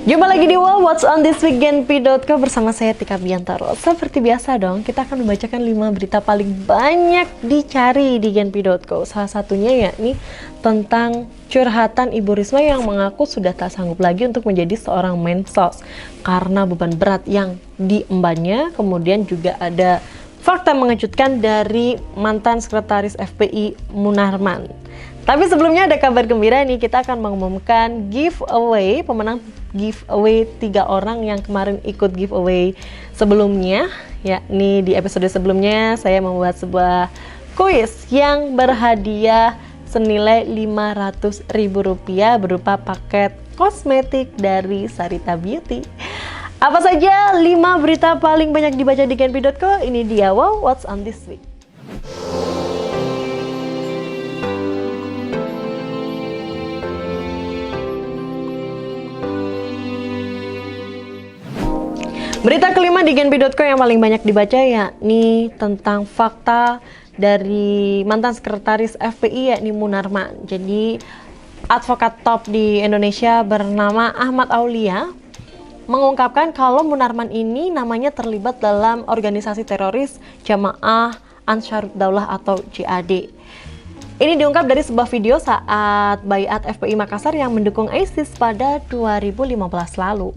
Jumpa lagi di What's on this week Genpi.co bersama saya Tika Biantaro. Seperti biasa dong, kita akan membacakan 5 berita paling banyak dicari di Genpi.co. Salah satunya yakni tentang curhatan Ibu Risma yang mengaku sudah tak sanggup lagi untuk menjadi seorang mensos karena beban berat yang diembannya. Kemudian juga ada fakta mengejutkan dari mantan sekretaris FPI Munarman. Tapi sebelumnya ada kabar gembira nih, kita akan mengumumkan giveaway, pemenang giveaway 3 orang yang kemarin ikut giveaway sebelumnya. Yakni di episode sebelumnya saya membuat sebuah kuis yang berhadiah senilai Rp500.000 berupa paket kosmetik dari Sarita Beauty. Apa saja 5 berita paling banyak dibaca di Genpi.co? Ini dia What's on this week. Berita kelima di Genpi.co yang paling banyak dibaca yakni tentang fakta dari mantan sekretaris FPI yakni Munarman. Jadi advokat top di Indonesia bernama Ahmad Aulia mengungkapkan kalau Munarman ini namanya terlibat dalam organisasi teroris Jamaah Ansharud Daulah atau JAD. Ini diungkap dari sebuah video saat baiat FPI Makassar yang mendukung ISIS pada 2015 lalu.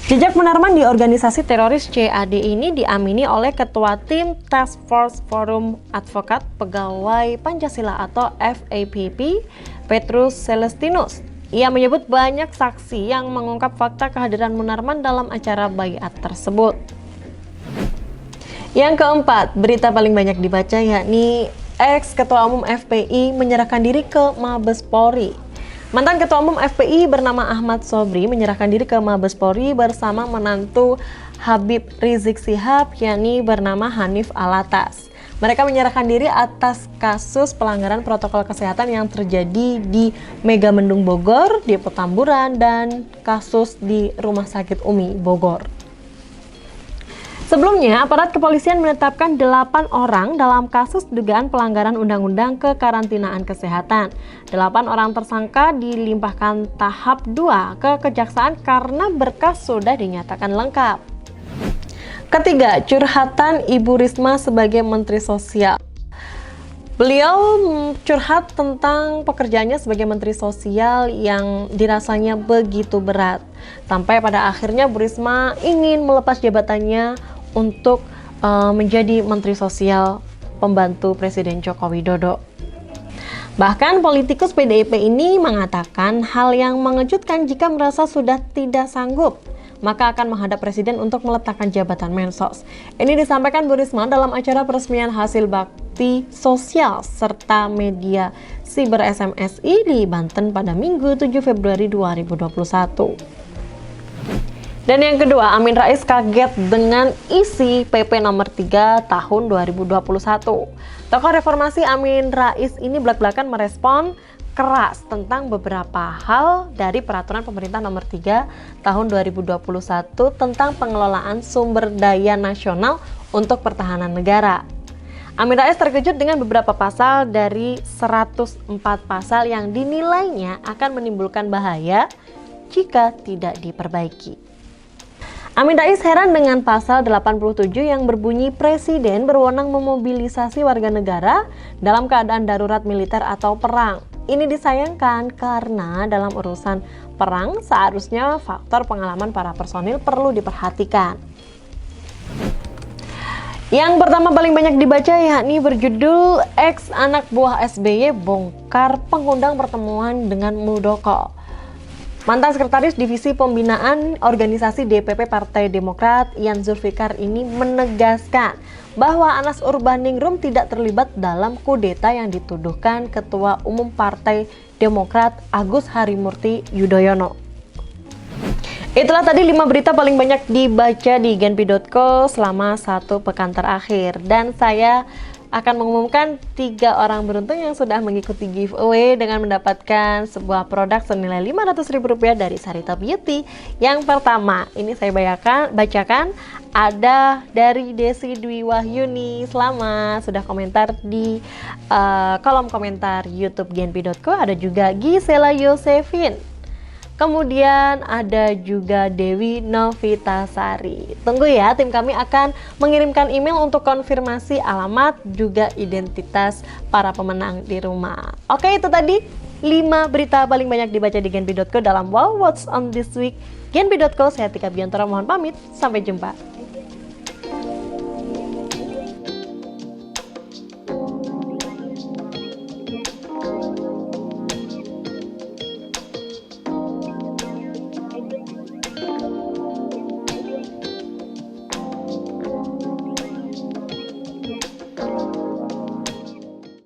Jejak Munarman di organisasi teroris JAD ini diamini oleh Ketua Tim Task Force Forum Advokat Pegawai Pancasila atau FAPP, Petrus Celestinus. Ia menyebut banyak saksi yang mengungkap fakta kehadiran Munarman dalam acara baiat tersebut. Yang keempat, berita paling banyak dibaca yakni ex-ketua umum FPI menyerahkan diri ke Mabes Polri. Mantan Ketua Umum FPI bernama Ahmad Sobri menyerahkan diri ke Mabes Polri bersama menantu Habib Rizik Sihab yakni bernama Hanif Alatas. Mereka menyerahkan diri atas kasus pelanggaran protokol kesehatan yang terjadi di Megamendung Bogor, di Petamburan, dan kasus di Rumah Sakit Umi Bogor. Sebelumnya, aparat kepolisian menetapkan 8 orang dalam kasus dugaan pelanggaran undang-undang kekarantinaan kesehatan. 8 orang tersangka dilimpahkan tahap 2 ke kejaksaan karena berkas sudah dinyatakan lengkap. Ketiga, curhatan Ibu Risma sebagai Menteri Sosial. Beliau curhat tentang pekerjaannya sebagai Menteri Sosial yang dirasanya begitu berat. Sampai pada akhirnya Bu Risma ingin melepas jabatannya untuk menjadi Menteri Sosial pembantu Presiden Joko Widodo. Bahkan politikus PDIP ini mengatakan hal yang mengejutkan jika merasa sudah tidak sanggup, maka akan menghadap Presiden untuk meletakkan jabatan Mensos. Ini disampaikan Bu Risma dalam acara peresmian hasil bakti sosial serta media siber SMSI di Banten pada Minggu 7 Februari 2021. Dan yang kedua, Amin Rais kaget dengan isi PP nomor 3 tahun 2021. Tokoh reformasi Amin Rais ini belak-belakan merespon keras tentang beberapa hal dari peraturan pemerintah nomor 3 tahun 2021 tentang pengelolaan sumber daya nasional untuk pertahanan negara. Amin Rais terkejut dengan beberapa pasal dari 104 pasal yang dinilainya akan menimbulkan bahaya jika tidak diperbaiki. Amin Rais heran dengan pasal 87 yang berbunyi Presiden berwenang memobilisasi warga negara dalam keadaan darurat militer atau perang. Ini disayangkan karena dalam urusan perang seharusnya faktor pengalaman para personil perlu diperhatikan. Yang pertama paling banyak dibaca yakni berjudul ex anak buah SBY bongkar pengundang pertemuan dengan Muldoko. Mantan Sekretaris Divisi Pembinaan Organisasi DPP Partai Demokrat Ian Zulfikar ini menegaskan bahwa Anas Urbaningrum tidak terlibat dalam kudeta yang dituduhkan Ketua Umum Partai Demokrat Agus Harimurti Yudhoyono. Itulah tadi 5 berita paling banyak dibaca di Genpi.co selama 1 pekan terakhir. Dan saya akan mengumumkan 3 orang beruntung yang sudah mengikuti giveaway dengan mendapatkan sebuah produk senilai Rp500.000 dari Sarita Beauty. Yang pertama, ini saya bacakan ada dari Desi Dwi Wahyuni. Selamat sudah komentar di kolom komentar YouTube Genpi.co. Ada juga Gisela Yosefin. Kemudian ada juga Dewi Novitasari. Tunggu ya, tim kami akan mengirimkan email untuk konfirmasi alamat juga identitas para pemenang di rumah. Oke, itu tadi 5 berita paling banyak dibaca di genbi.co dalam Wow What's on This Week. Genbi.co, saya Tika Biantara mohon pamit, sampai jumpa.